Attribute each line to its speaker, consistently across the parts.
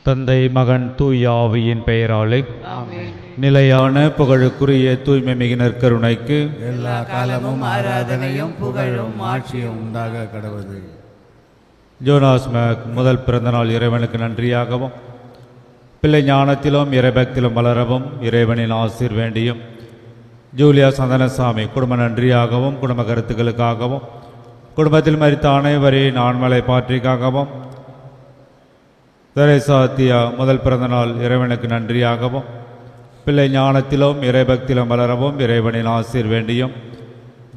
Speaker 1: தந்தை மகன் தூய ஆவியின் பெயராலே
Speaker 2: ஆமென்.
Speaker 1: நிலையான புகழுக்குரிய தூய்மை மிகு நற்கருணைக்கு
Speaker 3: எல்லா காலமும் ஆராதனையும் புகழும் ஆட்சியும் உண்டாக கடவுது.
Speaker 1: ஜோனாஸ் மேக் முதல் பிறந்தநாள் இறைவனுக்கு நன்றியாகவும் பிள்ளை ஞானத்திலும் இறைபக்திலும் வளரவும் இறைவனின் ஆசீர் வேண்டியும் ஜூலியா சந்தனசாமி குடும்ப நன்றியாகவும் குடும்ப கருத்துக்களுக்காகவும் குடும்பத்தில் மரித்த அனைவரின் ஆண்மலை பாற்றிக்காகவும் தெரேசாத்தியா முதல் பிறந்தநாள் இறைவனுக்கு நன்றியாகவும் பிள்ளை ஞானத்திலும் இறைபக்திலும் வளரவும் இறைவனின் ஆசீர் வேண்டியும்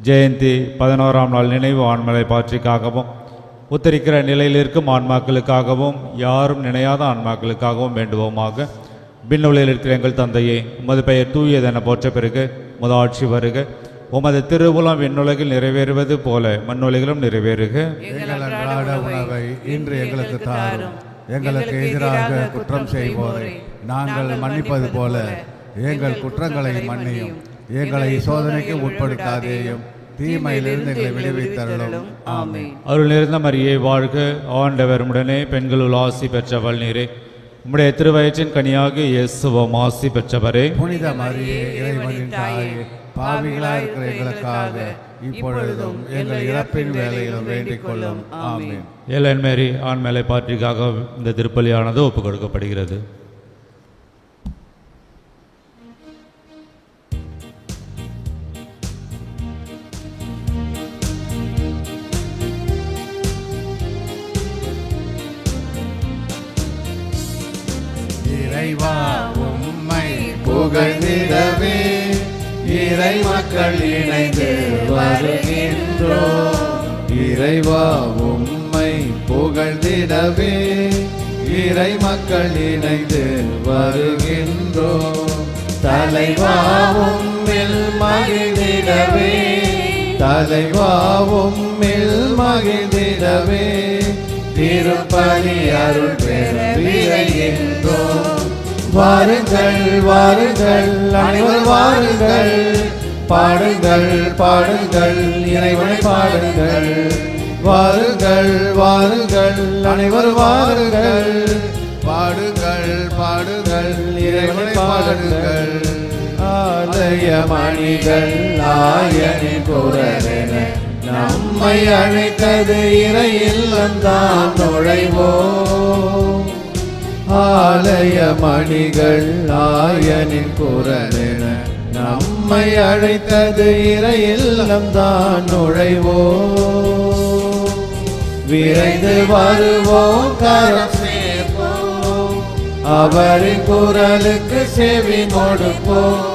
Speaker 1: ஜெயந்தி 11ஆம் நாள் நினைவு ஆண்மலை பாற்றிக்காகவும் உத்தரிக்கிற நிலையில் இருக்கும் ஆன்மாக்களுக்காகவும் யாரும் நினையாத ஆன்மாக்களுக்காகவும் வேண்டுவோமாக. விண்ணுலகில் இருக்கிற எங்கள் தந்தையே, உமது பெயர் தூயதென போற்ற பிறகு உமது ஆட்சி வருக. உமது திருவுளம் விண்ணுலகில் நிறைவேறுவது போல மண்ணுலகிலும் நிறைவேறுக.
Speaker 3: எங்கள் அன்றாட உணவை இன்று எங்களுக்கு தாரும். எங்களுக்கு எதிராக குற்றம் செய்வோரை நாங்கள் மன்னிப்பது போல எங்கள் குற்றங்களை மன்னியும். எங்களை சோதனைக்கு உட்படுத்தாதேயும், தீமையிலிருந்து எங்களை விடுவித்தருளும். ஆமென்.
Speaker 1: அருள் நிறைந்த மரியே வாழ்க, ஆண்டவர் உடனே பெண்களுள் ஆசி பெற்றவள் நீரே. உம்முடைய திருவயிற்றின் கனியாக இயேசுவும் ஆசி பெற்றவரே.
Speaker 3: புனித மரியே, இறைவனின் தாயே, பாவிகளாய் இருக்கிற எங்களுக்காக இப்பொழுதும் எங்கள் இறப்பின் வேளையிலும் வேண்டிக் கொள்ளும். ஆமென்.
Speaker 1: ஏலன் மேரி ஆண்மலை பாற்றிக்காக இந்த திருப்பலியானது ஒப்புக் கொடுக்கப்படுகிறது.
Speaker 3: இறைவா உம்மை புகழ்ந்திடவே இறை மக்கள் இணைந்து வருகின்றோம். இறைவா உம்மை புகழ்ந்திடவே இறை மக்கள் இணைந்து வருகின்றோம். தலைவா உம்மில் மகிழ்ந்திடவே, தலைவா உம்மில் மகிழ்ந்திடவே திருப்பலி அருள் பெற விரைகின்றோம். வாருங்கள் வாருங்கள் அனைவரும் வாருங்கள், பாடுங்கள் பாடுங்கள் இறைவனை பாடுங்கள். வாருங்கள் வாருங்கள் அனைவரும் வாருங்கள், பாடுங்கள் பாடுங்கள் இறைவனை பாடுங்கள். ஆலய மணிகள் ஆயனின் குரலென நம்மை அழைத்தது இறை இல்லம்தான் நுழைவோம். ஆலய மணிகள் ஆயனின் குரலென நம்மை அழைத்தது இறை இல்லம்தான் நுழைவோம். விரைந்து வருவோம், கரம் சேர்ப்போம், அவரின் குரலுக்கு செவி கொடுப்போம்.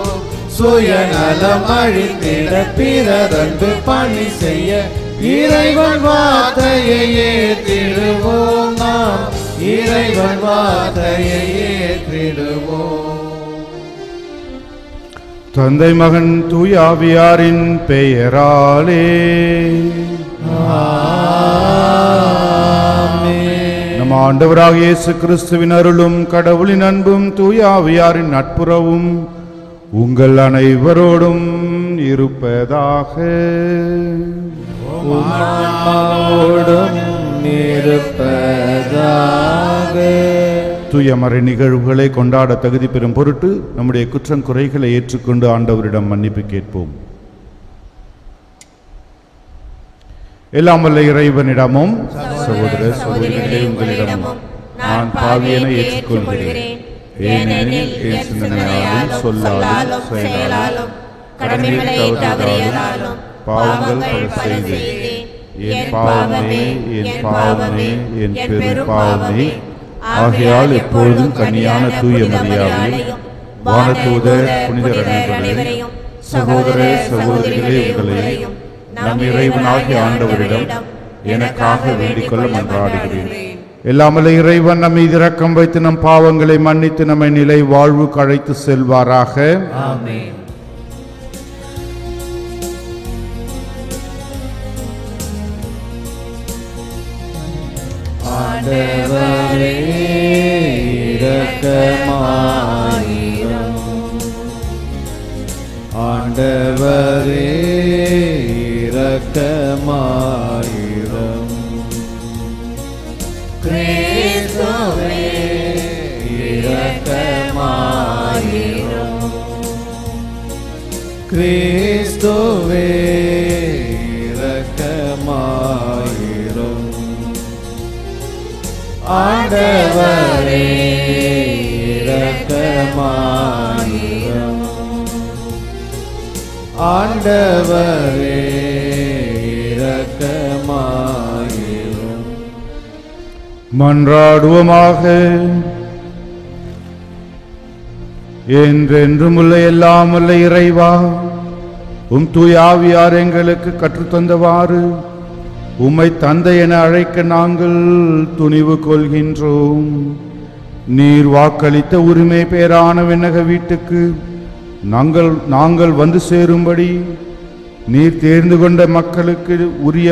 Speaker 3: சுயநலம் அழித்திட பிறரன்பு பணி செய்ய இறைவன் வார்த்தையை ஏற்றிடுவோம். நாம் இறைவன் வார்த்தையை ஏற்றிடுவோம்.
Speaker 4: தந்தை மகன் தூய ஆவியாரின் பெயராலே நம் ஆண்டவராகிய இயேசு கிறிஸ்துவின் அருளும் கடவுளின் அன்பும் தூய ஆவியாரின் நட்புறவும் உங்கள் அனைவரோடும் இருப்பதாக. தூயமறை நிகழ்வுகளை கொண்டாட தகுதி பெறும் பொருட்டு நம்முடைய குற்றம் குறைகளை ஏற்றுக்கொண்டு ஆண்டவரிடம் மன்னிப்பு கேட்போம். எல்லாம் வல்ல இறைவனிடமும் சகோதர சகோதரிகளே உங்களிடமும் நான் பாவியென ஏற்றுக்கொள்கிறேன். ஏனெனில் என் சிந்தனையாலும் சொல்லாலும் செயலாலும் கடமைகளை தவறியதாலும் பாவங்கள் பல செய்தேன். என் பாவமே என் பாவமே என் பெரும் பாவமே. ஆகையால் எப்பொழுதும் கன்னியான தூய மரியாதையும் வானதூதர் புனிதர் அனைவரையும் சகோதர சகோதரிகளே உங்களையும் நம் இறைவனாகிய ஆண்டவரிடம் எனக்காக வேண்டிக் கொள்ள மன்றாடுகிறேன். எல்லாமல்ல இறைவன் நம்மை இரக்கம் வைத்து நம் பாவங்களை மன்னித்து நம்மை நிலை வாழ்வுக்கு அழைத்து செல்வாராக.
Speaker 3: ஆமென். ஆண்டவரே இரக்கமாயிரும், ஆண்டவரே இரக்கமாயிரும். கிறிஸ்துவே
Speaker 2: கிறிஸ்துவே இரக்கமாயிரும். ஆண்டவரே இரக்கமாயிரும். ஆண்டவரே இரக்கமாயிரும்.
Speaker 4: மன்றாடுவோமாக. என்றென்றும் உள்ள எல்லாம் உள்ள இறைவா, தூய ஆவியார் எங்களுக்கு கற்றுத்தந்தவாறு உம்மை தந்தை என அழைக்க நாங்கள் துணிவு கொள்கின்றோம். நீர் வாக்களித்த உரிமை பேரான விண்ணக வீட்டுக்கு நாங்கள் வந்து சேரும்படி நீர் தேர்ந்து கொண்ட மக்களுக்கு உரிய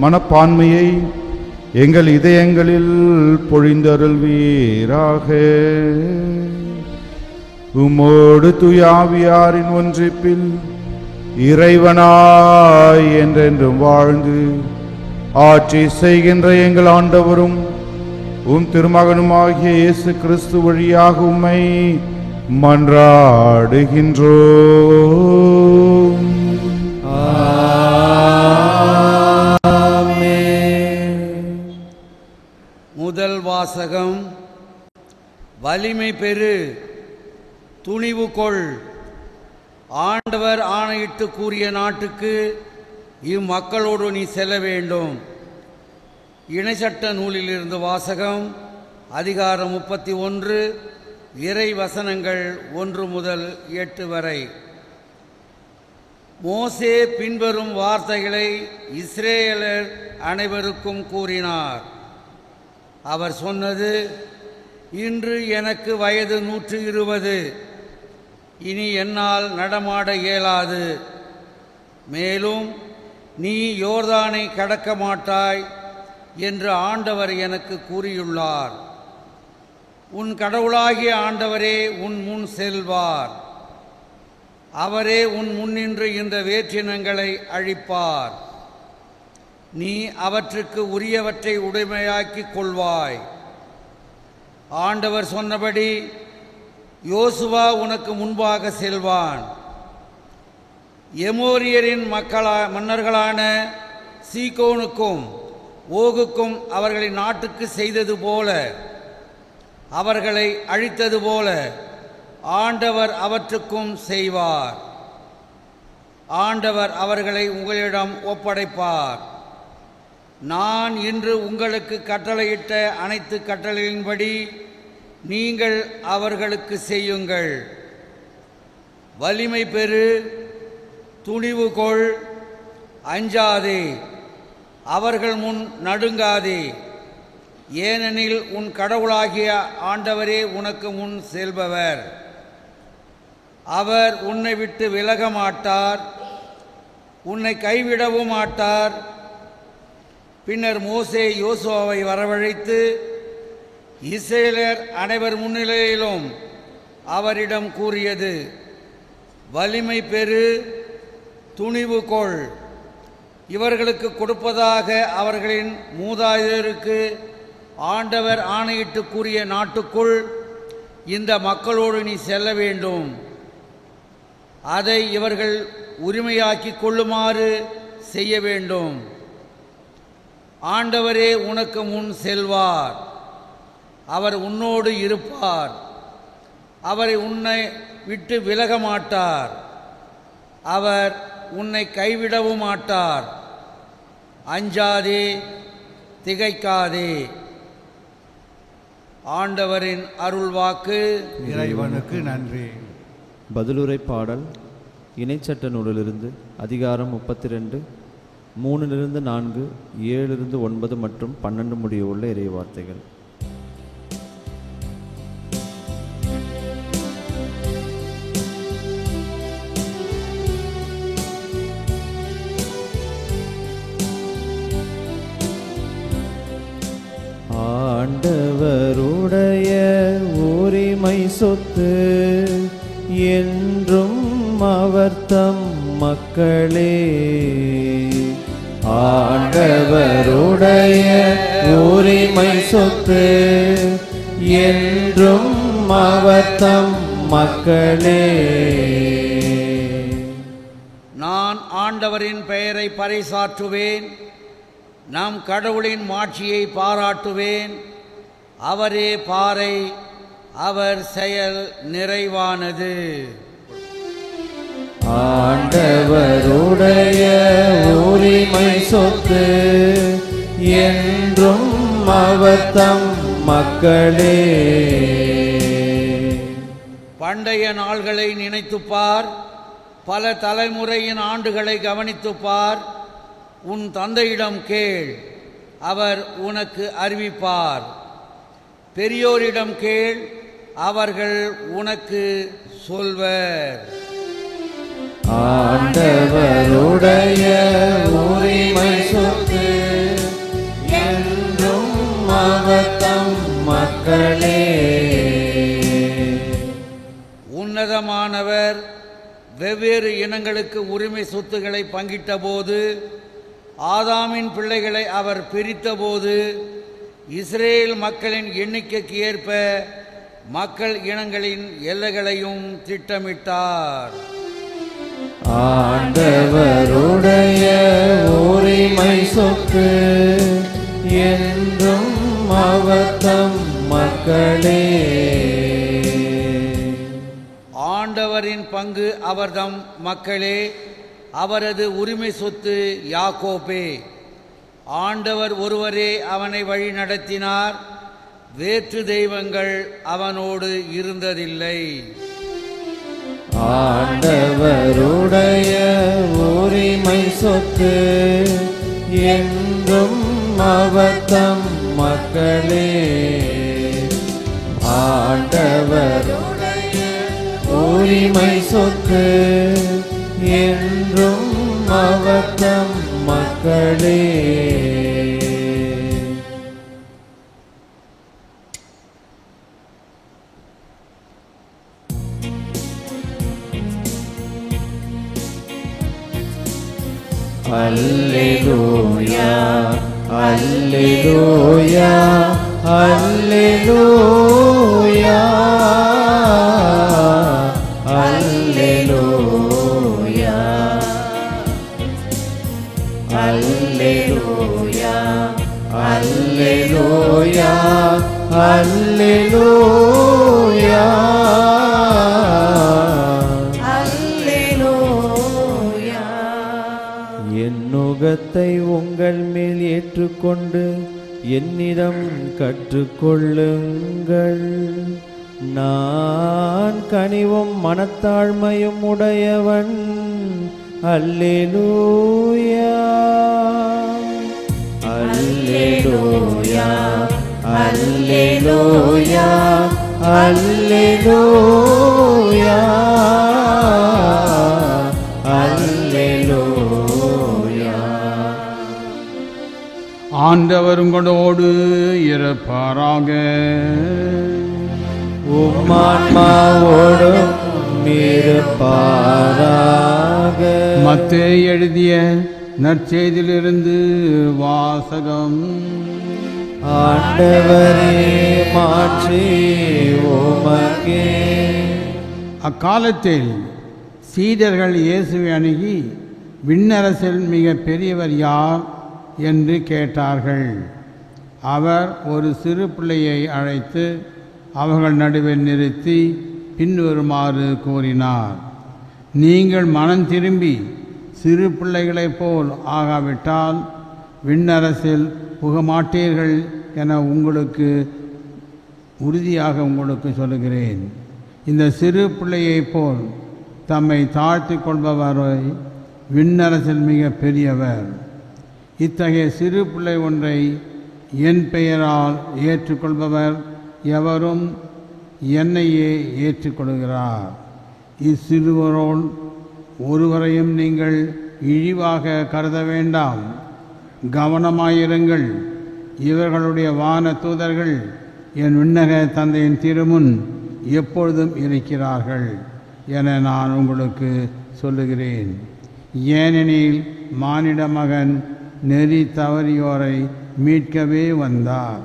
Speaker 4: மனப்பான்மையை எங்கள் இதயங்களில் பொழிந்தருள்வீராக. உம்மோடு தூய ஆவியாரின் ஒன்றிப்பில் இறைவனாய் என்றென்றும் வாழ்ந்து ஆட்சி செய்கின்ற எங்கள் ஆண்டவரும் திருமகனுமாகிய இயேசு கிறிஸ்து வழியாக உம்மை மன்றாடுகின்றோம்.
Speaker 5: முதல் வாசகம். வலிமை பெறு, துணிவு கொள். ஆண்டவர் ஆணையிட்டு கூறிய நாட்டுக்கு இம்மக்களோடு நீ செல்ல வேண்டும். இணைச்சட்ட நூலிலிருந்து வாசகம். அதிகாரம் 31, இறை வசனங்கள் 1 முதல் 8 வரை. மோசே பின்வரும் வார்த்தைகளை இஸ்ரேலர் அனைவருக்கும் கூறினார். அவர் சொன்னது: இன்று எனக்கு வயது 120. இனி என்னால் நடமாட இயலாது. மேலும் நீ யோர்தானை கடக்க மாட்டாய் என்று ஆண்டவர் எனக்கு கூறியுள்ளார். உன் கடவுளாகிய ஆண்டவரே உன் முன் செல்வார். அவரே உன் முன்னின்று இந்த வேற்றினங்களை அழிப்பார். நீ அவற்றுக்கு உரியவற்றை உடைமையாக்கிக் கொள்வாய். ஆண்டவர் சொன்னபடி யோசுவா உனக்கு முன்பாக செல்வான். எமோரியரின் மன்னர்களான சீகோனுக்கும் ஓகுக்கும் அவர்களின் நாட்டுக்கு செய்தது போல, அவர்களை அழித்தது போல ஆண்டவர் அவற்றுக்கும் செய்வார். ஆண்டவர் அவர்களை உங்களிடம் ஒப்படைப்பார். நான் இன்று உங்களுக்கு கட்டளையிட்ட அனைத்து கட்டளையின்படி நீங்கள் அவர்களுக்கு செய்யுங்கள். வலிமை பெறு, துணிவு கொள், அஞ்சாதே, அவர்கள் முன் நடுங்காதே. ஏனெனில் உன் கடவுளாகிய ஆண்டவரே உனக்கு முன் செல்பவர். அவர் உன்னை விட்டு விலக மாட்டார், உன்னை கைவிடவும் மாட்டார். பின்னர் மோசே யோசுவாவை வரவழைத்து இஸ்ரேலர் அனைவர் முன்னிலையிலும் அவரிடம் கூறியது: வலிமை பெறு, துணிவு கொள். இவர்களுக்கு கொடுப்பதாக அவர்களின் மூதாதையருக்கு ஆண்டவர் ஆணையிட்டு கூறிய நாட்டுக்குள் இந்த மக்களோடு நீ செல்ல வேண்டும். அதை இவர்கள் உரிமையாக்கிக் கொள்ளுமாறு செய்ய வேண்டும். ஆண்டவரே உனக்கு முன் செல்வார். அவர் உன்னோடு இருப்பார். அவரை உன்னை விட்டு விலக மாட்டார். அவர் உன்னை கைவிடவும் மாட்டார். அஞ்சாதே, திகைக்காதே. ஆண்டவரின் அருள்வாக்கு.
Speaker 3: இறைவனுக்கு நன்றி.
Speaker 2: பதிலுரை பாடல். இணைச்சட்ட நூலிலிருந்து அதிகாரம் 32, 3 4, 7 9 மற்றும் 12 முடிய உள்ள இறை வார்த்தைகள். ஆண்டவருடைய உரிமை சொத்து என்றும் அவர்தம் மக்களே. ஆண்டவருடைய உரிமை சொத்து என்றும் அவர்தம் மக்களே.
Speaker 5: நான் ஆண்டவரின் பெயரை பறைசாற்றுவேன், நம் கடவுளின் மாட்சியை பாராட்டுவேன். அவரே பாறை, அவர் செயல் நிறைவானது.
Speaker 2: ஆண்டவருடைய உரிமை சொத்து என்றும் அவர் தம் மக்களே.
Speaker 5: பண்டைய நாள்களை நினைத்துப்பார், பல தலைமுறையின் ஆண்டுகளை கவனித்துப்பார். உன் தந்தையிடம் கேள், அவர் உனக்கு அறிவிப்பார். பெரியோரிடம் கேள், அவர்கள் உனக்கு சொல்வர்.
Speaker 2: ஆண்டவருடைய உரிமை சொத்து என்றும் அவர் தம் மக்களே.
Speaker 5: உன்னதமானவர் வெவ்வேறு இனங்களுக்கு உரிமை சொத்துக்களை பங்கிட்ட போது, ஆதாமின் பிள்ளைகளை அவர் பிரித்தபோது, இஸ்ரேல் மக்களின் எண்ணிக்கைக்கு ஏற்ப மக்கள் இனங்களின் எல்லைகளையும் திட்டமிட்டார்.
Speaker 2: ஆண்டவருடைய உரிமை சொத்து என்றும் அவர் தம் மக்களே.
Speaker 5: ஆண்டவரின் பங்கு அவர்தம் மக்களே, அவரது உரிமை சொத்து யாக்கோபே. ஆண்டவர் ஒருவரே அவனை வழி நடத்தினார், வேற்று தெய்வங்கள் அவனோடு இருந்ததில்லை.
Speaker 2: ஆண்டவருடைய உரிமை சொத்து என்றும் அவர் தம் மக்களே. ஆண்டவருடைய உரிமை சொத்து என்றும் அவர் தம் மக்களே. அல்லேலூயா, அல்லேலூயா, அல்லேலூயா, அல்லேலூயா, அல்லேலூயா, அல்லேலூயா, அல்லேலூயா. என் நுகத்தை உங்கள் மேல் ஏற்றுக்கொண்டு என்னிடம் கற்றுக்கொள்ளுங்கள். நான் கனிவும் மனத்தாழ்மையும் உடையவன். அல்லேலூயா, அல்லேலூயா, அல்லேலூயா, அல்லேலூயா, அல்லேலூயா.
Speaker 6: ஆண்டவர் உங்களோடு இருப்பாராக.
Speaker 2: உம்மான்மாவோடும் இருப்பாராக.
Speaker 6: மத்தேயு எழுதிய நற்செய்தியிலிருந்து வாசகம்.
Speaker 2: ஆண்டவரே, மாற்றி உமக்கே.
Speaker 6: அக்காலத்தில் சீடர்கள் இயேசுவை அணுகி, விண்ணரசில் மிக பெரியவர் யார் என்று கேட்டார்கள். அவர் ஒரு சிறு பிள்ளையை அழைத்து அவர்கள் நடுவில் நிறுத்தி பின்வருமாறு கூறினார்: நீங்கள் மனம் திரும்பி சிறு பிள்ளைகளைப் போல் ஆகாவிட்டால் விண்ணரசில் புகமாட்டீர்கள் என உறுதியாக உங்களுக்கு சொல்லுகிறேன். இந்த சிறு பிள்ளையைப் போல் தம்மை தாழ்த்தி கொள்பவரை விண்ணரசில் மிக பெரியவர். இத்தகைய சிறு பிள்ளை ஒன்றை என் பெயரால் ஏற்றுக்கொள்பவர் எவரும் என்னையே ஏற்றுக்கொள்கிறார். இச்சிறுவரோல் ஒருவரையும் நீங்கள் இழிவாக கருத வேண்டாம். கவனமாயிருங்கள். இவர்களுடைய வான தூதர்கள் என் விண்ணக தந்தையின் திருமுன் எப்பொழுதும் இருக்கிறார்கள் என நான் உங்களுக்கு சொல்லுகிறேன். ஏனெனில் மானிட மகன் நெறி தவறியோரை மீட்கவே வந்தார்.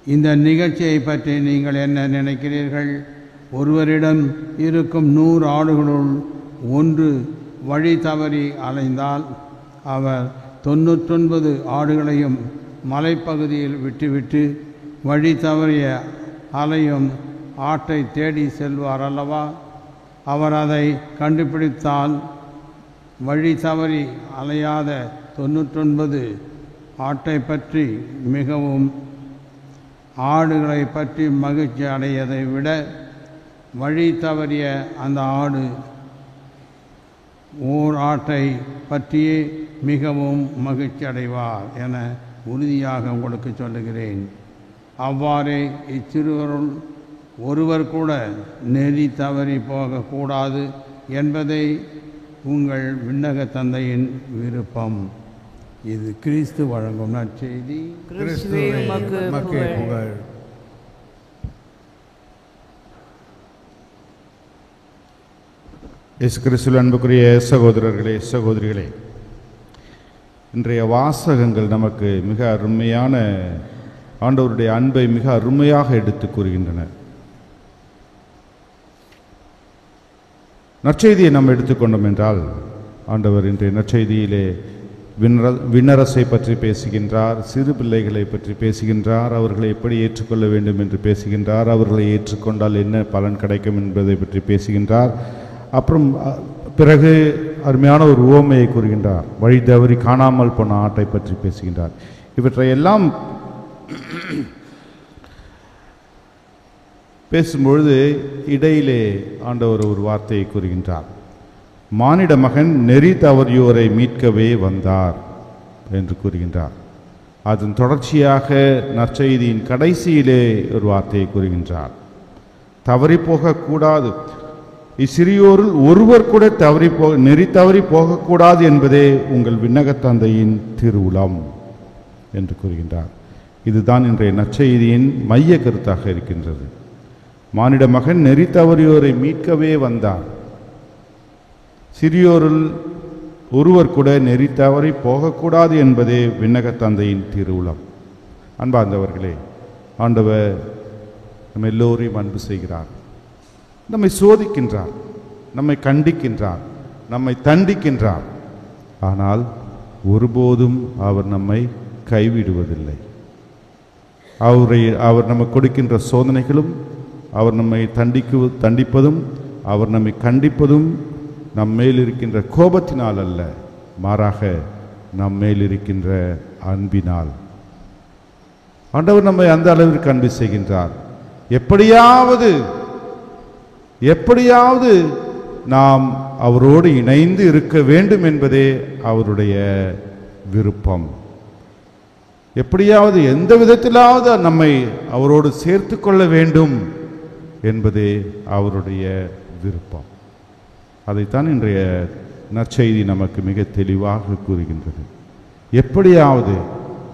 Speaker 6: இந்த நிகழ்ச்சியை பற்றி நீங்கள் என்ன நினைக்கிறீர்கள்? ஒருவரிடம் இருக்கும் 100 ஆடுகளுள் ஒன்று வழி தவறி அலைந்தால் அவர் 99 ஆடுகளையும் மலைப்பகுதியில் விட்டுவிட்டு வழி தவறிய அலையும் ஆட்டை தேடி செல்வார் அல்லவா? அவர் அதை கண்டுபிடித்தால் வழி தவறி அலையாத 99 ஆட்டை பற்றி மிகவும் ஆடுகளை பற்றி மகிழ்ச்சி அடையதை விட வழி தவறிய அந்த ஆடு ஓர் ஆட்டை பற்றியே மிகவும் மகிழ்ச்சி அடைவார் என உறுதியாக உங்களுக்கு சொல்லுகிறேன். அவ்வாறே இச்சிறுவருள் ஒருவர் கூட நெறி தவறி போகக்கூடாது என்பதை உங்கள் விண்ணக தந்தையின் விருப்பம். இது கிறிஸ்து வழங்கும் நற்செய்தி.
Speaker 3: கிறிஸ்துவே உமக்கு புகழ்.
Speaker 4: இயேசு கிறிஸ்துவில் அன்புக்குரிய சகோதரர்களே, சகோதரிகளே, இன்றைய வாசகங்கள் நமக்கு மிக அருமையான ஆண்டவருடைய அன்பை மிக அருமையாக எடுத்து கூறுகின்றன. நற்செய்தியை நாம் எடுத்துக்கொண்டோம் என்றால், ஆண்டவர் இன்றைய நற்செய்தியிலே விண்ணரசை பற்றி பேசுகின்றார், சிறு பிள்ளைகளை பற்றி பேசுகின்றார், அவர்களை எப்படி ஏற்றுக்கொள்ள வேண்டும் என்று பேசுகின்றார், அவர்களை ஏற்றுக்கொண்டால் என்ன பலன் கிடைக்கும் என்பதை பற்றி பேசுகின்றார். அப்புறம் பிறகு அருமையான ஒரு உவமையை கூறுகின்றார், வழி தவறி காணாமல் போன ஆட்டை பற்றி பேசுகின்றார். இவற்றையெல்லாம் பேசும்பொழுது இடையிலே ஆண்டவர் ஒரு வார்த்தையை கூறுகின்றார். மானிட மகன் நெறி தவறியோரை மீட்கவே வந்தார் என்று கூறுகின்றார். அதன் தொடர்ச்சியாக நற்செய்தியின் கடைசியிலே ஒரு வார்த்தையை கூறுகின்றார். தவறி போகக்கூடாது, இச்சிறியோரில் ஒருவர் கூட நெறி தவறி போகக்கூடாது என்பதே உங்கள் விண்ணக தந்தையின் திருவுளம் என்று கூறுகின்றார். இதுதான் இன்றைய நற்செய்தியின் மைய கருத்தாக இருக்கின்றது. மானிட மகன் நெறி தவறியோரை மீட்கவே வந்தார். சிறியோரில் ஒருவர் கூட நெறி தவறி போகக்கூடாது என்பதே விண்ணக தந்தையின் திருவுளம். அன்பார்ந்தவர்களே, ஆண்டவர் நம்ம எல்லோரையும் அன்பு செய்கிறார், நம்மை சோதிக்கின்றார், நம்மை கண்டிக்கின்றார், நம்மை தண்டிக்கின்றார். ஆனால் ஒருபோதும் அவர் நம்மை கைவிடுவதில்லை. அவர் நமக்கு கொடுக்கின்ற சோதனைகளும், அவர் நம்மை தண்டிப்பதும், அவர் நம்மை கண்டிப்பதும் நம்மேல் இருக்கின்ற கோபத்தினால் அல்ல, மாறாக நம்மேல் இருக்கின்ற அன்பினால். ஆண்டவர் நம்மை அந்த அளவிற்கு அன்பு செய்கின்றார். எப்படியாவது நாம் அவரோடு இணைந்து இருக்க வேண்டும் என்பதே அவருடைய விருப்பம். எப்படியாவது எந்த விதத்திலாவது நம்மை அவரோடு சேர்த்து கொள்ள வேண்டும் என்பதே அவருடைய விருப்பம். அதைத்தான் இன்றைய நற்செய்தி நமக்கு மிக தெளிவாக கூறுகின்றது. எப்படியாவது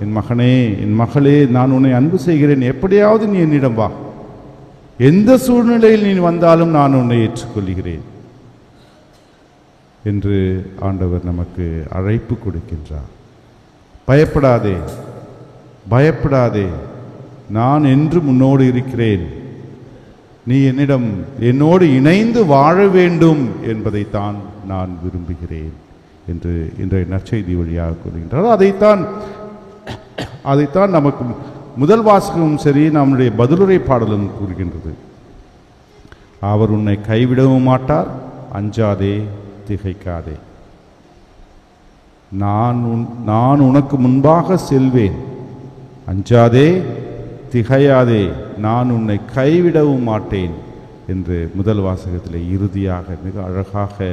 Speaker 4: என் மகனே, என் மகளே, நான் உன்னை அன்பு செய்கிறேன், எப்படியாவது நீ என்னிடம் வா, எந்த சூழ்நிலையில் நீ வந்தாலும் நான் உன்னை ஏற்றுக்கொள்கிறேன் என்று ஆண்டவர் நமக்கு அழைப்பு கொடுக்கின்றார். பயப்படாதே, பயப்படாதே, நான் என்றும் உன்னோடு இருக்கிறேன், நீ என்னோடு இணைந்து வாழ வேண்டும் என்பதைத்தான் நான் விரும்புகிறேன் என்று இன்றைய நற்செய்தி வழியாக கூறுகின்றார். அதைத்தான் நமக்கு முதல் வாசகமும் சரி, நம்முடைய பதிலுரை பாடலும் கூறுகின்றது. அவர் உன்னை கைவிடவும் மாட்டார், அஞ்சாதே, திகைக்காதே. நான் உனக்கு முன்பாக செல்வேன், அஞ்சாதே, திகையாதே, நான் உன்னை கைவிடவும் மாட்டேன் என்று முதல் வாசகத்தில் இறுதியாக மிக அழகாக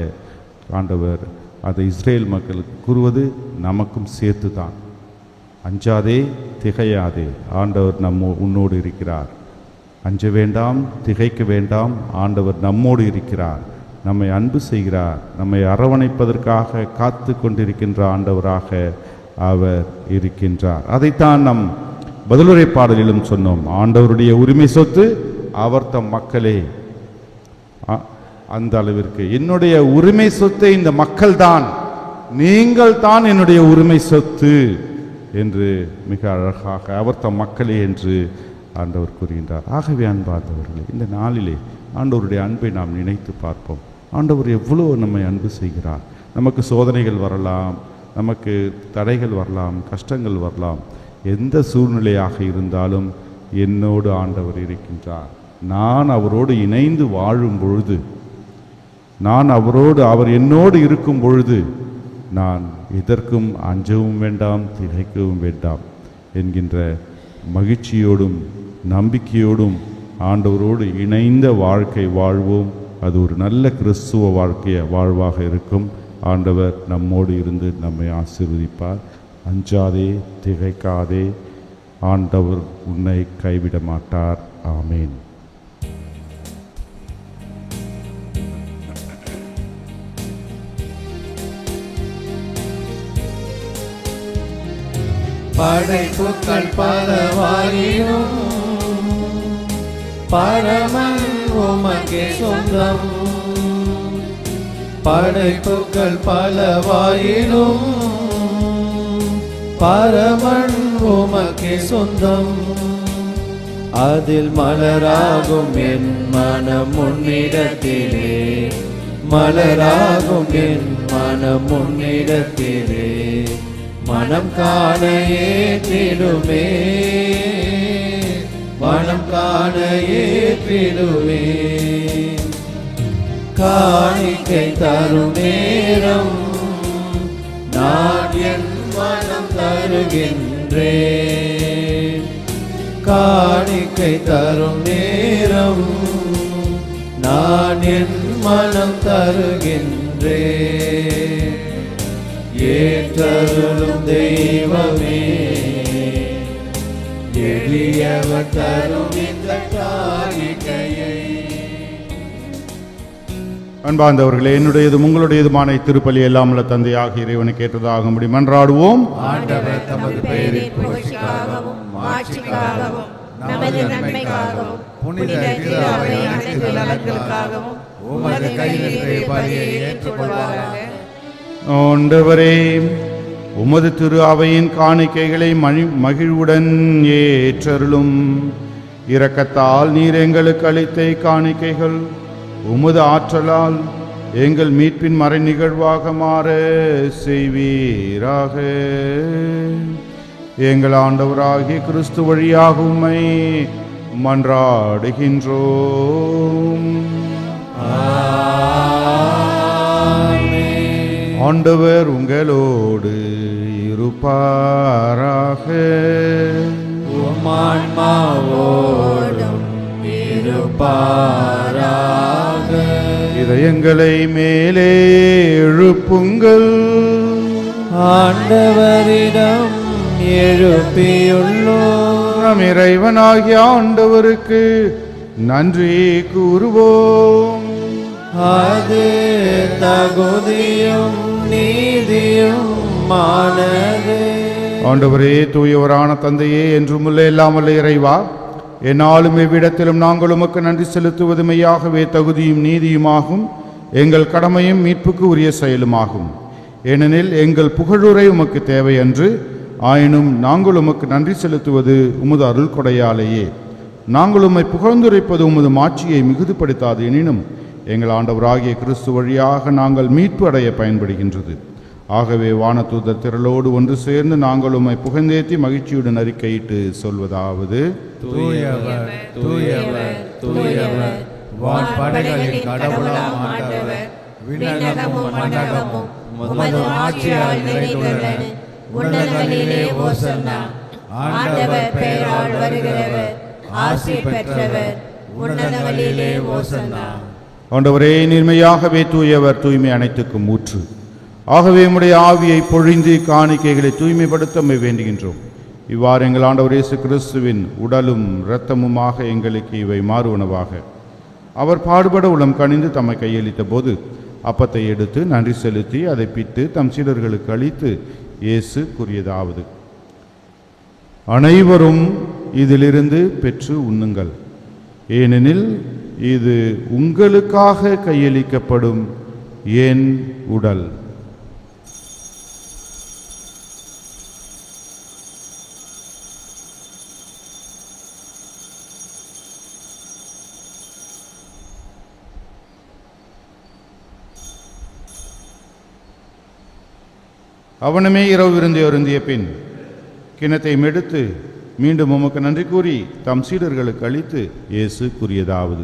Speaker 4: ஆண்டவர் அதை இஸ்ரேல் மக்களுக்கு கூறுவது நமக்கும் சேர்த்து தான். அஞ்சாதே, திகையாதே, ஆண்டவர் உன்னோடு இருக்கிறார். அஞ்ச வேண்டாம், திகைக்க வேண்டாம், ஆண்டவர் நம்மோடு இருக்கிறார், நம்மை அன்பு செய்கிறார், நம்மை அரவணைப்பதற்காக காத்து கொண்டிருக்கின்ற ஆண்டவராக அவர் இருக்கின்றார். அதைத்தான் நம் பதிலுரை பாடலிலும் சொன்னோம். ஆண்டவருடைய உரிமை சொத்து அவர் தம் மக்களே. அந்த அளவிற்கு என்னுடைய உரிமை சொத்தை இந்த மக்கள் தான், நீங்கள் தான் என்னுடைய உரிமை சொத்து என்று மிக அழகாக அவர் தம் மக்களே என்று ஆண்டவர் கூறுகின்றார். ஆகவே அன்பார்ந்தவர்களே, இந்த நாளிலே ஆண்டவருடைய அன்பை நாம் நினைத்து பார்ப்போம். ஆண்டவர் எவ்வளோ நம்மை அன்பு செய்கிறார். நமக்கு சோதனைகள் வரலாம், நமக்கு தடைகள் வரலாம், கஷ்டங்கள் வரலாம். எந்த சூழ்நிலையாக இருந்தாலும் என்னோடு ஆண்டவர் இருக்கின்றார். நான் அவரோடு இணைந்து வாழும் பொழுது, அவர் என்னோடு இருக்கும் பொழுது நான் எதற்கும் அஞ்சவும் வேண்டாம், திகைக்கவும் வேண்டாம் என்கின்ற மகிழ்ச்சியோடும் நம்பிக்கையோடும் ஆண்டவரோடு இணைந்த வாழ்க்கை வாழ்வோம். அது ஒரு நல்ல கிறிஸ்துவ வாழ்வாக இருக்கும். ஆண்டவர் நம்மோடு இருந்து நம்மை ஆசீர்வதிப்பார். அஞ்சாதே, திகைக்காதே, ஆண்டவர் உன்னை கைவிட மாட்டார். ஆமேன்.
Speaker 2: படைப்புக்கள் பலவாயினும் பரமன் உமக்கே சொந்தம். படைப்புக்கள் பலவாயினும் பரமன் உமக்கே சொந்தம். அதில் மலராகும் என் மனம் உன்னிடத்திலே, மலராகும் என் மனம் உன்னிடத்திலே, மனம் காண ஏற்றிடுமே, மனம் காண ஏற்றிடுமே. காணிக்கை தரும் நேரம் நான் என் மனம் தருகின்றேன். காணிக்கை தரும் நேரம் நான் என் மனம் தருகின்றேன். ஏற்றருளும் தெய்வமே, எளியவர் தரும் இந்த காணிக்கையை.
Speaker 4: அன்பார்ந்தவர்களே, என்னுடையதும் உங்களுடையதுமான திருப்பலி எல்லாம் உள்ள தந்தையாக இறைவனுக்கு ஏற்றதாகும்படி மன்றாடுவோம்.
Speaker 3: ஆண்டவர் தமது பெயரின் புகழ்ச்சிக்காகவும் மாட்சிக்காகவும் நமது நன்மைக்காகவும் புனித திரு அவை அனைத்து நலன்களுக்காகவும் உமது கையிலிருந்து பலியை ஏற்றுக்கொள்வாராக.
Speaker 4: ஆண்டவரே, உமது திரு அவையின் காணிக்கைகளை மகிழ்வுடன் ஏற்றருளும். இரக்கத்தால் நீர் எங்களுக்கு அளித்த காணிக்கைகள் உமது ஆற்றலால் எங்கள் மீட்பின் மறை நிகழ்வாக மாற செய்வீராக. எங்கள் ஆண்டவராகிய கிறிஸ்து வழியாக உம்மை மன்றாடுகின்றோம். ஆண்டவர் உங்களோடு இருப்பாராக.
Speaker 2: ஆன்மாவோடும் இருப்பாராக.
Speaker 4: இதயங்களை மேலே எழுப்புங்கள்.
Speaker 2: ஆண்டவரிடம் எழுப்பியுள்ளோம்.
Speaker 4: நம் இறைவனாகிய ஆண்டவருக்கு நன்றி கூறுவோம்.
Speaker 2: அது தகுதியும் நீதியும் மானது.
Speaker 4: ஆண்டவரே, தூயவரான தந்தையே, என்றும் உள்ள எல்லாம் வல்ல இறைவா, என்னாலும் எவ்விடத்திலும் நாங்கள் உமக்கு நன்றி செலுத்துவது மெய்யாகவே தகுதியும் நீதியுமாகும், எங்கள் கடமையும் மீட்புக்கு உரிய செயலுமாகும். ஏனெனில் எங்கள் புகழுரை உமக்கு தேவையன்று, ஆயினும் நாங்கள் உமக்கு நன்றி செலுத்துவது உமது அருள் கொடையாலேயே. நாங்கள் உம்மை புகழ்ந்துரைப்பது உமது மாட்சியை மிகுதிப்படுத்தாது. எனினும் எங்கள் ஆண்டவராகிய கிறிஸ்து வழியாக நாங்கள் மீட்பு அடைய பயன்படுகின்றது. ஆகவே வானதூதர் திரளோடு ஒன்று சேர்ந்து நாங்கள் உம்மை புகழ்ந்தேத்தி மகிழ்ச்சியுடன் அறிக்கையிட்டு சொல்வதாவது:
Speaker 3: தூயவர் தூயவர் தூயவர், வான்படைகளின் கடவுளாம் ஆண்டவர், விண்ணகமும் மண்ணகமும் உமது ஆட்சியால் நிறைந்துள்ளன. உன்னதங்களிலே ஓசன்னா. ஆண்டவர் பெயரால் வருகிறவர் ஆசி பெற்றவர், உன்னதங்களிலே ஓசன்னா.
Speaker 4: ஆண்டவரே, நீர்மையாகவே தூயவர், தூய்மை அனைத்துக்கும் ஊற்று. ஆகவே உம்முடைய ஆவியை பொழிந்து காணிக்கைகளை தூய்மைப்படுத்த வேண்டுகின்றோம். இவ்வாறு எங்கள் ஆண்டவர் இயேசு கிறிஸ்துவின் உடலும் இரத்தமுமாக எங்களுக்கு இவை மாறுவனவாக. அவர் பாடுபட உளம் கனிந்து தம்மை கையளித்த போது அப்பத்தை எடுத்து நன்றி செலுத்தி அதை பிட்டு தம் சீடர்களுக்கு அளித்து இயேசு கூறியதாவது: அனைவரும் இதிலிருந்து பெற்று உண்ணுங்கள், ஏனெனில் இது உங்களுக்காக கையளிக்கப்படும் என் உடல். அவனுமே இரவு விருந்தை அருந்திய பின் கிண்ணத்தை எடுத்து மீண்டும் உமக்கு நன்றி கூறி தம் சீடர்களுக்கு அளித்து இயேசு கூறியதாவது: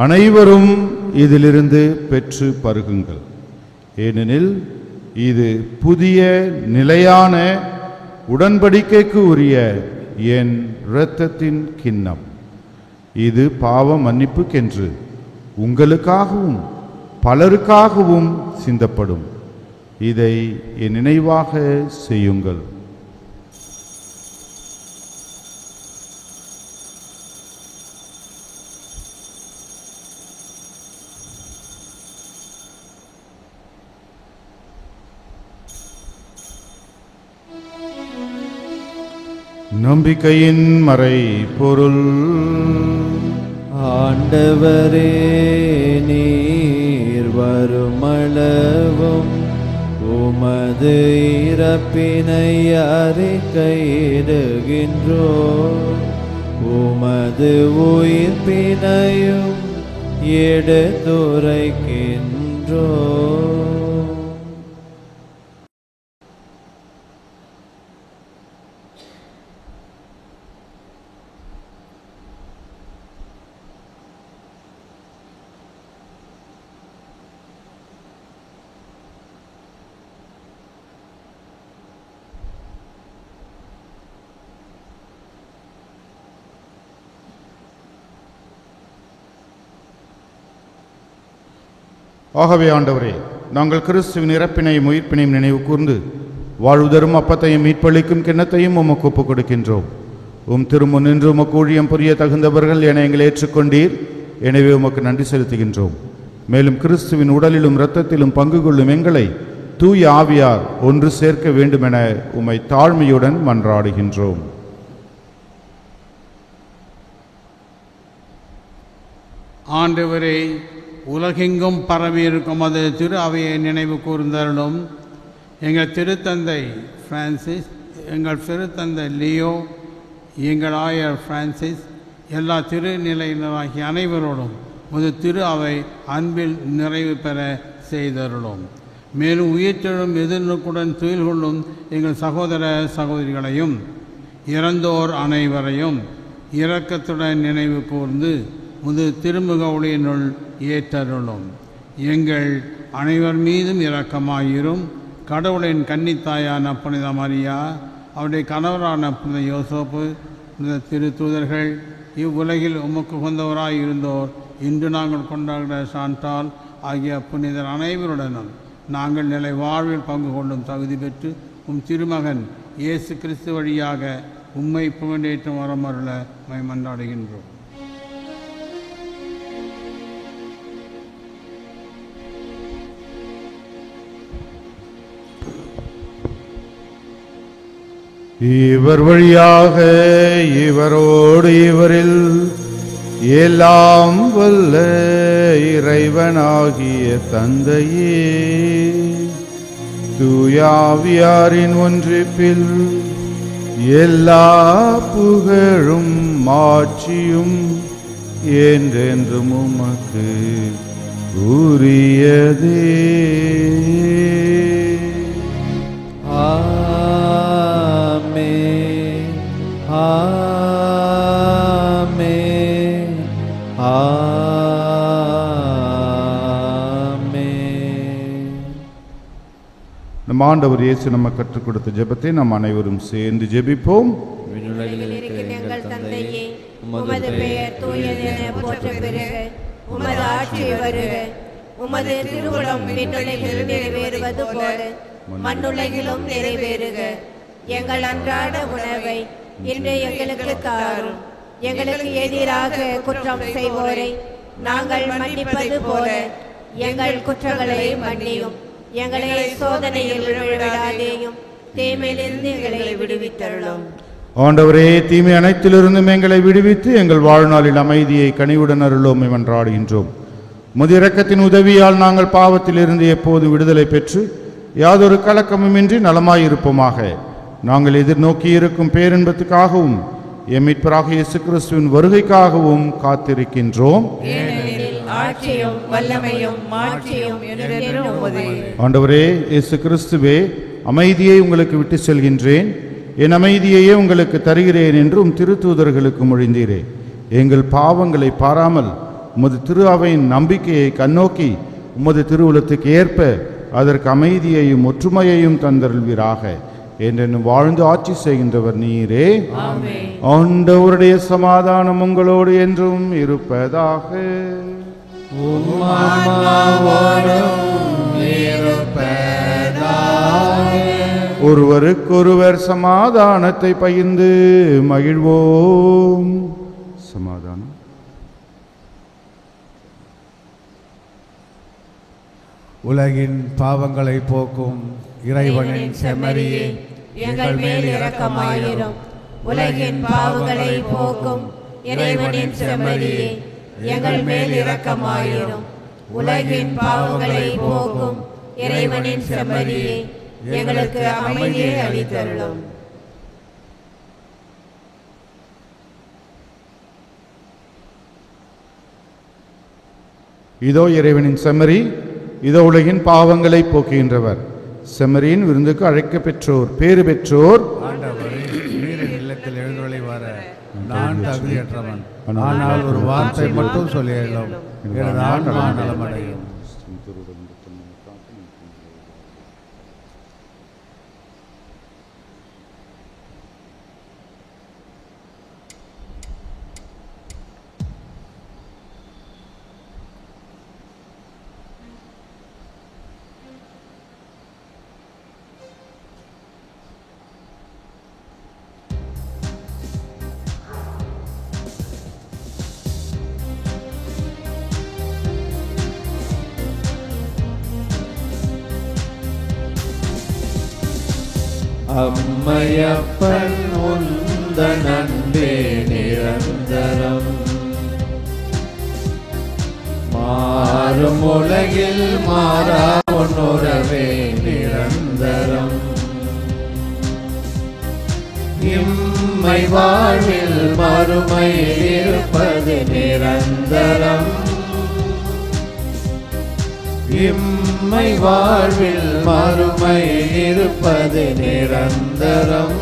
Speaker 4: அனைவரும் இதிலிருந்து பெற்று பருகுங்கள், ஏனெனில் இது புதிய நிலையான உடன்படிக்கைக்கு உரிய என் இரத்தத்தின் கிண்ணம். இது பாவ மன்னிப்புக்கென்று உங்களுக்காகவும் பலருக்காகவும் சிந்தப்படும். இதை என் நினைவாக செய்யுங்கள். நம்பிக்கையின் மறை பொருள்.
Speaker 2: ஆண்டவரே, நீர் வருமளவும் உமது இறப்பினை அறிக்கையிடுகின்றோம், உமது உயிர்ப்பினையும் எடுத்துரைக்கின்றோம்.
Speaker 4: ஆகவே ஆண்டவரே, நாங்கள் கிறிஸ்துவின் இறப்பினையும் உயிர்ப்பினையும் நினைவு கூர்ந்து வாழ்வுதரும் அப்பத்தையும் மீட்பளிக்கும் கிண்ணத்தையும் உமக்கு ஒப்புக் கொடுக்கின்றோம். உம் திருமுன் நின்று உமக்கு ஊழியம் புரிய தகுந்தவர்கள் என எங்களை ஏற்றுக்கொண்டீர். எனவே உமக்கு நன்றி செலுத்துகின்றோம். மேலும் கிறிஸ்துவின் உடலிலும் இரத்தத்திலும் பங்கு கொள்ளும் எங்களை தூய ஆவியார் ஒன்று சேர்க்க வேண்டுமென உம்மை தாழ்மையுடன் மன்றாடுகின்றோம்.
Speaker 6: ஆண்டவரே, உலகெங்கும் பரவியிருக்கும் அது திரு அவையை நினைவு கூர்ந்தருளும். எங்கள் திருத்தந்தை பிரான்சிஸ், எங்கள் திருத்தந்தை லியோ, எங்கள் ஆயர் பிரான்சிஸ், எல்லா திருநிலையினராகிய அனைவரோடும் ஒரு திரு அவை அன்பில் நிறைவு பெற செய்தருளும். மேலும் உயிர்த்தெழும் எதிர்நோக்குடன் துயில் கொள்ளும் எங்கள் சகோதர சகோதரிகளையும் இறந்தோர் அனைவரையும் இரக்கத்துடன் நினைவு கூர்ந்து முது திருமுக ஒளியினுள் ஏற்றருளும். எங்கள் அனைவர் மீதும் இரக்கமாயிரும். கடவுளின் கன்னித்தாயான புனித மரியா, அவருடைய கணவரான புனித யோசேப்பு, புனித திருத்தூதர்கள், இவ்வுலகில் உமக்கு உகந்தவராய் இருந்தோர், இன்று நாங்கள் கொண்டாடுகிற சான்றால் ஆகிய புனிதர் அனைவருடனும் நாங்கள் நிலை வாழ்வில் பங்கு கொள்ளும் தகுதி பெற்று உம் திருமகன் இயேசு கிறிஸ்து வழியாக உம்மை புகழேற்றும் வரமருள மன்றாடுகின்றோம்.
Speaker 4: இவர் வழியாக இவரோடு இவரில் எல்லாம் வல்ல இறைவனாகிய தந்தையே, தூயாவியாரின் ஒன்றிப்பில் எல்லா புகழும் மாட்சியும் என்றென்றும் உமக்கு உரியதே. நம் ஆண்டவர் இயேசு நம்ம கற்றுக் கொடுத்த ஜெபத்தை நாம் அனைவரும் சேர்ந்து ஜெபிப்போம்.
Speaker 7: எங்கள் தந்தையே, உமது பெயர் தூயது என போற்றப் பெறுக. உமது ஆட்சி வருக. உமது திருவுளம் விண்ணுலகில் நிறைவேறுவது போல மண்ணுலகிலும் நிறைவேறுக. எங்கள் அன்றாட உணவை இன்று எங்களுக்கு தாரும். எங்களுக்கு எதிராக குற்றம் செய்வோரை நாங்கள் மன்னிப்பது போல எங்கள் குற்றங்களை மன்னியும். எங்களை சோதனையில் விழவிடாதேயும், தீமையிலிருந்து எங்களை விடுவித்தருளும்.
Speaker 4: ஆண்டவரே, தீமை அனைத்திலிருந்தும் எங்களை விடுவித்து எங்கள் வாழ்நாளில் அமைதியை கனிவுடன் அருளோம் என்றாடுகின்றோம். முது இரக்கத்தின் உதவியால் நாங்கள் பாவத்தில் இருந்து எப்போது விடுதலை பெற்று யாதொரு கலக்கமுமின்றி நலமாயிருப்போமாக. நாங்கள் எதிர்நோக்கி இருக்கும் பேரின்பத்துக்காகவும் எம் மீட்பராகிய இயேசு கிறிஸ்துவின் வருகைக்காகவும் காத்திருக்கின்றோம்.
Speaker 7: ஆட்சியும் வல்லமையும் மாட்சியும் என்றென்றும் உமதே.
Speaker 4: ஆண்டவரே இயேசு கிறிஸ்துவே, அமைதியை உங்களுக்கு விட்டு செல்கின்றேன், என் அமைதியையே உங்களுக்கு தருகிறேன் என்றும் திருத்தூதர்களுக்கு மொழிந்தீரே. எங்கள் பாவங்களை பாராமல் உமது திரு அவையின் நம்பிக்கையை கண்ணோக்கி உமது திருவுளத்துக்கு ஏற்ப அதற்கு அமைதியையும் ஒற்றுமையையும் தந்தருள்வீராக. என்றென்னும் வாழ்ந்து ஆட்சி செய்கின்றவர் நீரே. ஆண்டவருடைய சமாதானம் உங்களோடு என்றும் இருப்பதாக. ஒருவருக்கொருவர் சமாதானத்தை பகிர்ந்து மகிழ்வோம். சமாதானம்.
Speaker 3: உலகின் பாவங்களை போக்கும் இறைவனின் செம்மறியே,
Speaker 7: எங்கள் மேல் இரக்கமாயிரும். உலகின் பாவங்களை போக்கும் இறைவனின் செம்மறியே, எங்கள் மேல் இரக்கமாயிரும். உலகின் பாவங்களை போக்கும் இறைவனின் செம்மறியே, எங்களுக்கு அமைதியை அளித்தருளும்.
Speaker 4: இதோ இறைவனின் செம்மறி, இதோ உலகின் பாவங்களை போக்குகின்றவர். செம்மறியின் விருந்துக்கு அழைக்க பெற்றோர் பேறு பெற்றோர்.
Speaker 3: நீரின் இல்லத்தில் எழுந்தொழி வர நான் தகுதியற்றவன், ஆனால் ஒரு வார்த்தை மட்டும் சொல்லியலும் எனது ஆன்மா நலமடையும்.
Speaker 2: அம்மையப்பன் உந்தன் அன்பே நிரந்தரம், மாறும் உலகில் மாறா உன்னுறவே நிரந்தரம். இம்மை வாழ்வில் மறுமையில் இருப்பது நிரந்தரம். இம்மை வாழ்வில் மறுமையில் இருப்பது நிரந்தரம்.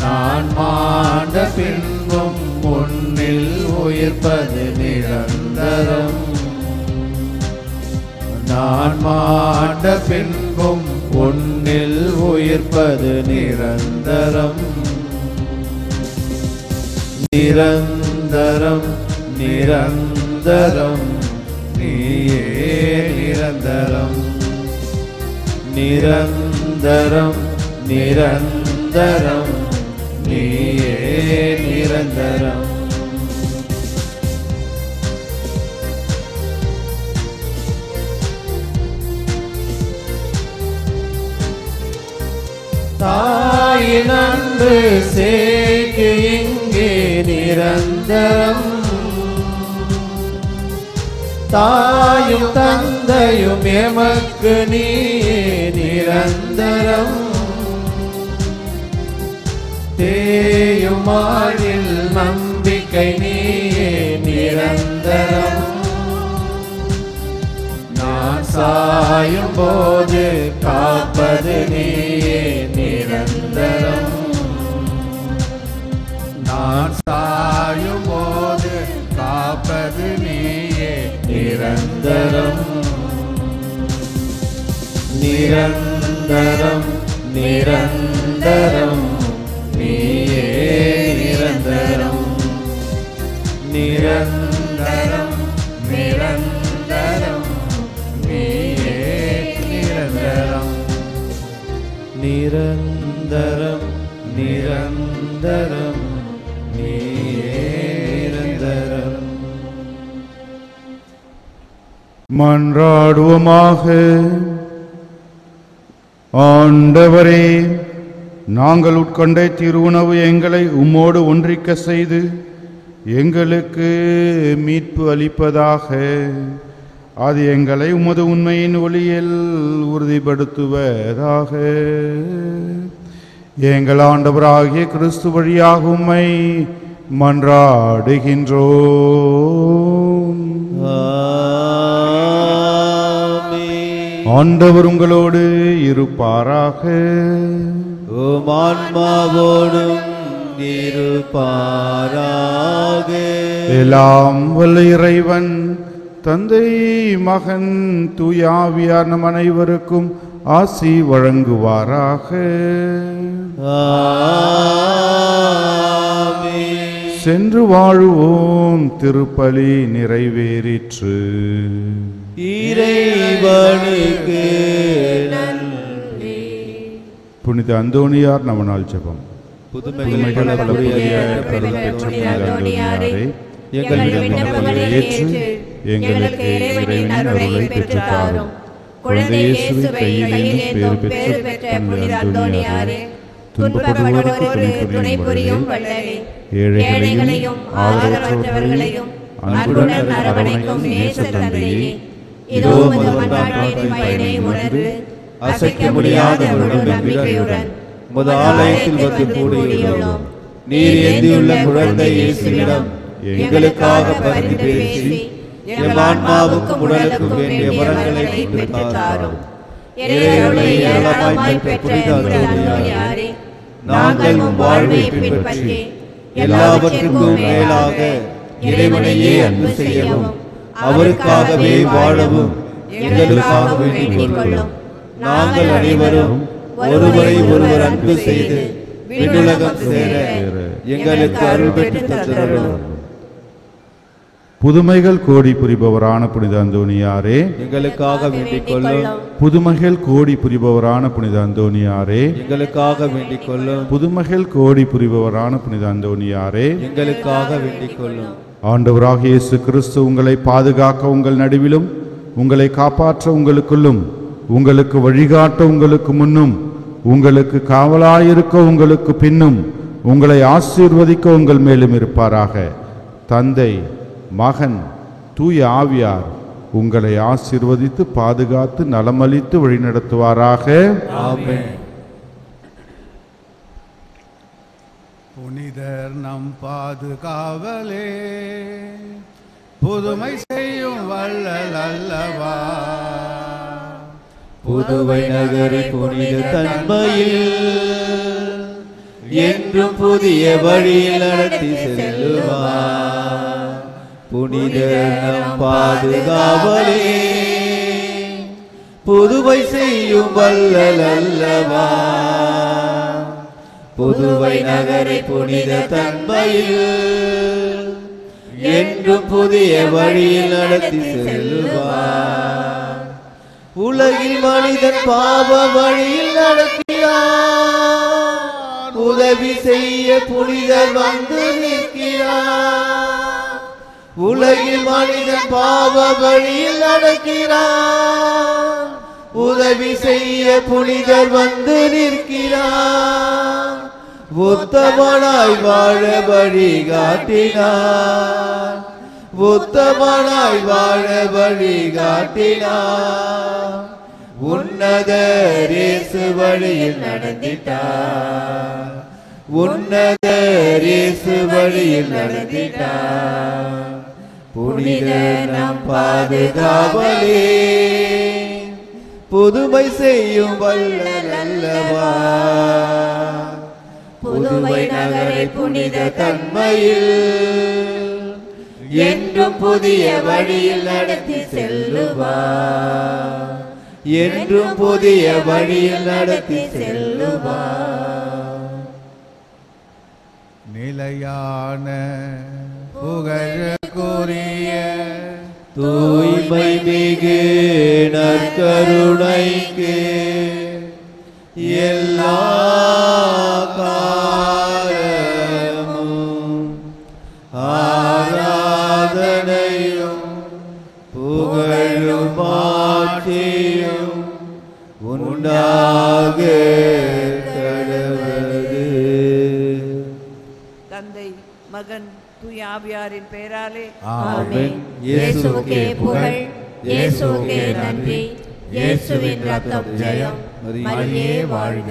Speaker 2: நான் மாண்ட பின்பும் முன்னில் உயிர்ப்பது நிரந்தரம். நான் மாண்ட பின்பும் உன்னில் உயிர்ப்பது நிரந்தரம். நிரந்தரம் நிரந்தரம் நீயே நிரந்தரம். நிரந்தரம் நிரந்தரம் நீயே நிரந்தரம். தாயின் அன்பு சேக்கு இங்கே நிரந்தரம். தாயும் தந்தையும் எமக்கு நீயே நிரந்தரம். தேயும் வாழ்வில் நம்பிக்கை நீயே நிரந்தரம். நான் சாயும் போது காப்பது நீயே நிரந்தரம். நான் சாயும் போது காப்பது நீயே நிரந்தரம். நிரந்தரம் நிரந்தரம் நீயே நிரந்தரம். நிரந்தரம் நிரந்தரம் நீயே நிரந்தரம். நிரந்தரம் நிரந்தரம் நீயே நிரந்தரம்.
Speaker 4: மன்றாடுவோமாக. ஆண்டவரே, நாங்கள் உட்கொண்ட திருவுணவு எங்களை உம்மோடு ஒன்றிக்க செய்து எங்களுக்கு மீட்பு அளிப்பதாக. அது எங்களை உமது உண்மையின் ஒளியில் உறுதிப்படுத்துவதாக. எங்கள் ஆண்டவராகிய கிறிஸ்து வழியாக உம்மை மன்றாடுகின்றோம். ஆண்டவர் உங்களோடு இருப்பாராக.
Speaker 2: உம் ஆன்மாவோடும் இருப்பாராக.
Speaker 4: எல்லாம் வல்ல இறைவன் தந்தை, மகன், தூய ஆவியார் நம் அனைவருக்கும் ஆசி வழங்குவாராக. சென்று வாழுவோம். திருப்பலி நிறைவேறிற்று.
Speaker 2: இறைவனுக்கு நன்றி.
Speaker 4: புனித அந்தோணியார் நவநாள் ஜெபம்.
Speaker 2: புதுமைகள் பல புரிய
Speaker 7: புனித அந்தோணியாரே,
Speaker 4: எங்கள் விண்ணப்பங்களை ஏற்று எங்களுக்கு இறைவனின் அருளை பெற்றுத் தாரும். குழந்தை இயேசுவை கையிலேந்தும் பேறு பெற்ற புனித அந்தோணியாரே, துன்பப்படுவோருக்கு துணை புரியும் வள்ளலே, ஏழைகளையும் ஆதரவற்றவர்களையும் அன்புடன் அரவணைக்கும் நேச தந்தையே, இதோ உமது மன்றாட்டின் பயனை உணர்ந்து அசைக்க முடியாத முழு நம்பிக்கையுடன்
Speaker 2: உமது ஆலயத்தில் வந்து கூடியுள்ளோம். நீர் ஏந்தியுள்ள குழந்தை இயேசுவிடம் எங்களுக்காக பரிந்து பேசி எம் ஆன்மாவுக்கும் உடலுக்கும் வேண்டிய வரங்களை பெற்றுத் தாரும். இறைவனை ஏராளமாய் பெற்ற புனித அந்தோணியாரே, நாங்கள் உம் வாழ்வை பின்பற்றி எல்லாவற்றுக்கும் மேலாக இறைவனையே அன்பு செய்யவும் அவருக்காகவே வாழவும் எங்களுக்காக வேண்டிக் கொள்ளும். நாங்கள் அனைவரும் ஒருவரை ஒருவர் அன்பு செய்து விண்ணுலகம் சேர எங்களுக்கு அருள் பெற்று தந்தருளும்.
Speaker 4: புதுமைகள் கோடி புரிபவரான புனித அந்தோணியாரே,
Speaker 2: எங்களுக்காக வேண்டிக் கொள்ளும்.
Speaker 4: புதுமைகள் கோடி புரிபவரான புனித அந்தோணியாரே,
Speaker 2: எங்களுக்காக வேண்டிக் கொள்ளும்.
Speaker 4: புதுமைகள் கோடி புரிபவரான புனித அந்தோணியாரே,
Speaker 2: எங்களுக்காக வேண்டிக் கொள்ளும்.
Speaker 4: ஆண்டவராகிய இயேசு கிறிஸ்து உங்களை பாதுகாக்க உங்கள் நடுவிலும், உங்களை காப்பாற்ற உங்களுக்குள்ளும், உங்களுக்கு வழிகாட்ட உங்களுக்கு முன்னும், உங்களுக்கு காவலாயிருக்க உங்களுக்கு பின்னும், உங்களை ஆசீர்வதிக்க உங்கள் மேலும் இருப்பாராக. தந்தை, மகன், தூய ஆவியார் உங்களை ஆசீர்வதித்து பாதுகாத்து நலமளித்து வழிநடத்துவாராக.
Speaker 2: ஆமென்.
Speaker 3: புனிதர் நம் பாதுகாவலே, புதுமை செய்யும் வள்ளல் அல்லவா.
Speaker 2: புதுவை நகரை புனித தன்மையில் என்றும் புதிய வழியில் நடத்தி செல்லுவார். புனிதர் நம் பாதுகாவலே, புதுவை செய்யும் வள்ளல் அல்லவா. புதுவை நகரை புனித தன்மையில் என்றும் புதிய வழியில் நடத்தி செல்லுவார். உலகில் மனிதன் பாவ வழியில் நடக்கிறார், உதவி செய்ய புனிதர் வந்து நிற்கிறார். உலகில் மனிதன் பாவ வழியில் நடக்கிறார், உதவி செய்ய புனிதர் வந்து நிற்கிறார். உத்தமனாய் வாழ வழி காட்டினார், உத்தமனாய் வாழ வழி காட்டினார். உன்னதர் இயேசு வழியில் நடந்திட்டார், உன்னதர் இயேசு வழியில் நடந்திட்டார். புனிதர் நம் பாதுகாவலே, புதுமை செய்யும் வள்ளல் அல்லவா. புதுவை நகரை புனித தன்மையில் என்றும் புதிய வழியில் நடத்தி செல்லுவார், என்றும் புதிய வழியில் நடத்தி செல்லுவார்.
Speaker 3: நிலையான புகழுக்குரிய
Speaker 2: தூய்மை மிகு நற்கருணைக்கு எல்லா காலமும் ஆராதனையும் புகழும் ஆட்சியும் உண்டாக கடவது.
Speaker 8: தந்தை, மகன், தூய ஆவியாரின் பெயராலே
Speaker 2: ஆமென்.
Speaker 7: இயேசுவுக்கே புகழ், இயேசுவுக்கே நன்றி. இயேசுவின் ரத்தம் ஜெயம். மரியே வாழ்க.